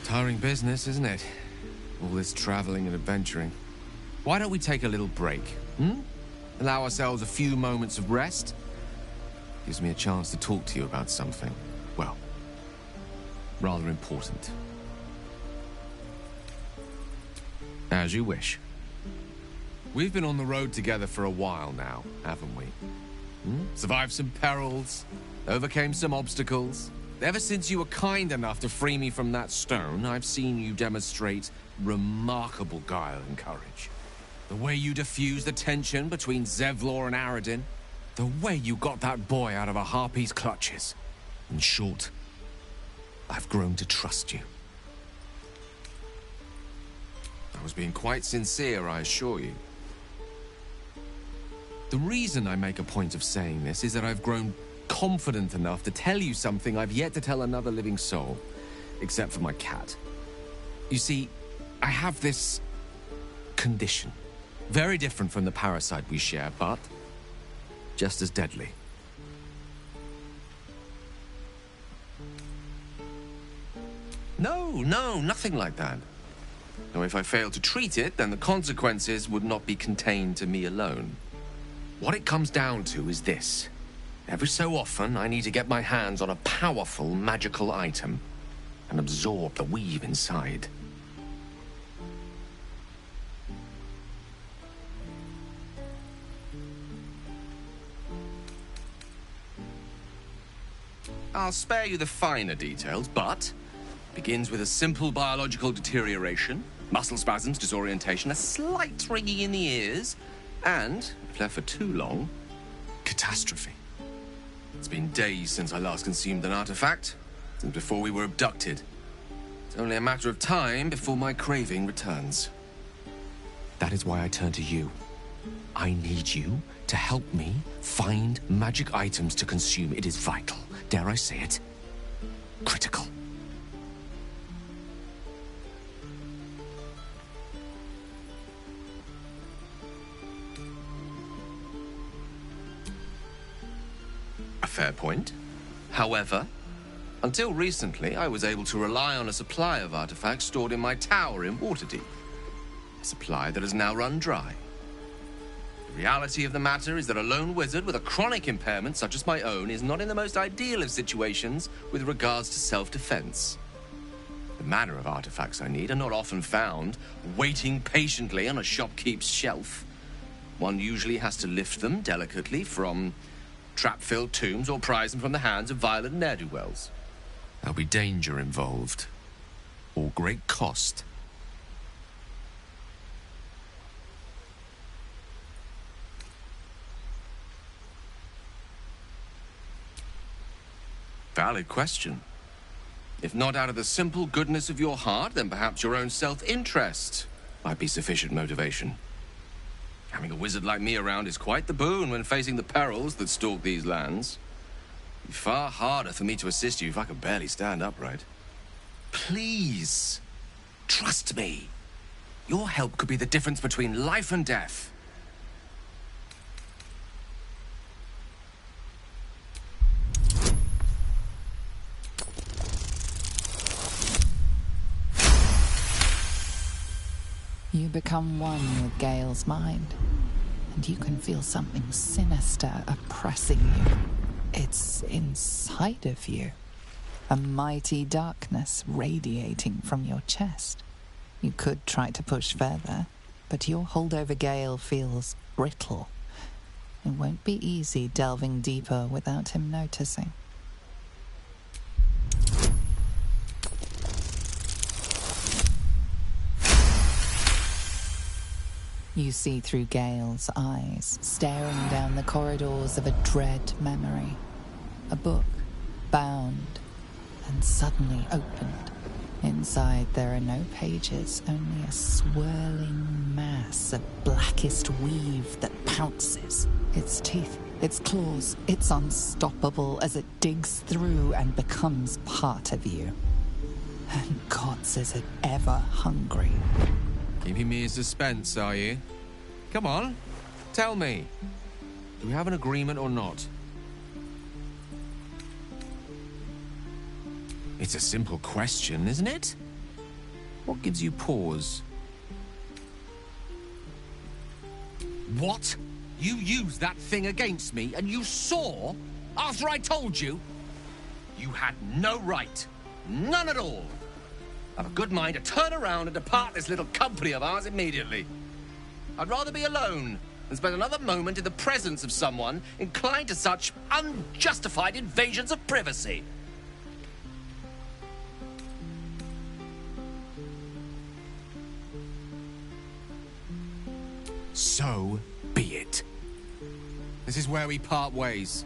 Tiring business, isn't it? All this traveling and adventuring. Why don't we take a little break, hmm? Allow ourselves a few moments of rest? Gives me a chance to talk to you about something, well, rather important. As you wish. We've been on the road together for a while now, haven't we? Survived some perils, overcame some obstacles. Ever since you were kind enough to free me from that stone, I've seen you demonstrate remarkable guile and courage. The way you diffused the tension between Zevlor and Aradin. The way you got that boy out of a harpy's clutches. In short, I've grown to trust you. I was being quite sincere, I assure you. The reason I make a point of saying this is that I've grown confident enough to tell you something I've yet to tell another living soul, except for my cat. You see, I have this condition. Very different from the parasite we share, but just as deadly. No, nothing like that. Now, if I fail to treat it, then the consequences would not be contained to me alone. What it comes down to is this. Every so often, I need to get my hands on a powerful magical item and absorb the weave inside. I'll spare you the finer details, but it begins with a simple biological deterioration, muscle spasms, disorientation, a slight ringing in the ears, and, if left for too long, catastrophe. It's been days since I last consumed an artifact, since before we were abducted. It's only a matter of time before my craving returns. That is why I turn to you. I need you to help me find magic items to consume. It is vital. Dare I say it? Critical. A fair point. However, until recently, I was able to rely on a supply of artifacts stored in my tower in Waterdeep. A supply that has now run dry. The reality of the matter is that a lone wizard with a chronic impairment such as my own is not in the most ideal of situations with regards to self-defense. The manner of artifacts I need are not often found waiting patiently on a shopkeep's shelf. One usually has to lift them delicately from trap-filled tombs or prize them from the hands of violent ne'er-do-wells. There'll be danger involved, or great cost. Valid question. If not out of the simple goodness of your heart, then perhaps your own self-interest might be sufficient motivation. Having a wizard like me around is quite the boon when facing the perils that stalk these lands. It'd be far harder for me to assist you if I could barely stand upright. Please, trust me. Your help could be the difference between life and death. You become one with Gale's mind, and you can feel something sinister oppressing you. It's inside of you, a mighty darkness radiating from your chest. You could try to push further, but your hold over Gale feels brittle. It won't be easy delving deeper without him noticing. You see through Gale's eyes, staring down the corridors of a dread memory. A book, bound, and suddenly opened. Inside there are no pages, only a swirling mass of blackest weave that pounces. Its teeth, its claws, it's unstoppable as it digs through and becomes part of you. And gods, is it ever hungry. Keeping me in suspense, are you? Come on, tell me. Do we have an agreement or not? It's a simple question, isn't it? What gives you pause? What? You used that thing against me, and you saw? After I told you? You had no right. None at all. I've a good mind to turn around and depart this little company of ours immediately. I'd rather be alone than spend another moment in the presence of someone inclined to such unjustified invasions of privacy. So be it. This is where we part ways.